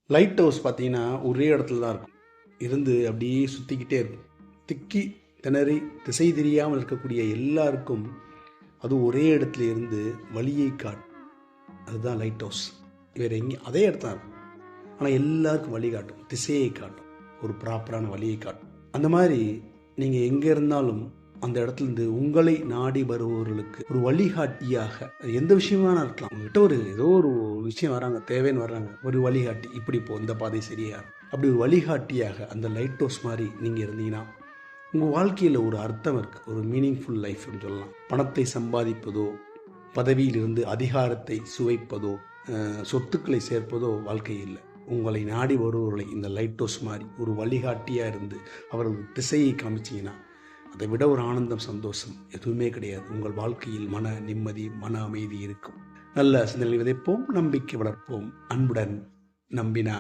Light house பார்த்தீங்கன்னா ஒரே இடத்துல தான் இருக்கும். இருந்து அப்படியே சுற்றிக்கிட்டே இருக்கும். திக்கி திணறி திசை தெரியாமல் இருக்கக்கூடிய எல்லாருக்கும் அது ஒரே இடத்துல இருந்து வழியை காட்டும். அதுதான் லைட் ஹவுஸ். வேறு எங்கேயும் அதே இடத்துல இருக்கும். ஆனால் எல்லாருக்கும் வழி காட்டும், திசையை காட்டும், ஒரு ப்ராப்பரான வழியை காட்டும். அந்த மாதிரி நீங்கள் எங்கே இருந்தாலும் அந்த இடத்துலேருந்து உங்களை நாடி வருபவர்களுக்கு ஒரு வழிகாட்டியாக, அது எந்த விஷயமா இருக்கலாம். உங்ககிட்ட ஏதோ ஒரு விஷயம் வராங்க, தேவைன்னு வர்றாங்க, ஒரு வழிகாட்டி, இப்படி போ, இந்த பாதை சரியா, அப்படி ஒரு வழிகாட்டியாக அந்த லைட் ஹவுஸ் மாதிரி நீங்கள் இருந்தீங்கன்னா உங்கள் வாழ்க்கையில் ஒரு அர்த்தம் இருக்குது, ஒரு மீனிங்ஃபுல் லைஃப்னு சொல்லலாம். பணத்தை சம்பாதிப்பதோ, பதவியிலிருந்து அதிகாரத்தை சுவைப்பதோ, சொத்துக்களை சேர்ப்பதோ வாழ்க்கை இல்லை. உங்களை நாடி வருபவர்களை இந்த லைட் ஹவுஸ் மாதிரி ஒரு வழிகாட்டியாக இருந்து அவர்கள் திசையை காமிச்சிங்கன்னா அதை விட ஒரு ஆனந்தம், சந்தோஷம் எதுவுமே கிடையாது. உங்கள் வாழ்க்கையில் மன நிம்மதி, மன அமைதி இருக்கும். நல்ல சிந்தனை விதைப்போம், நம்பிக்கை வளர்ப்போம். அன்புடன் நம்பினா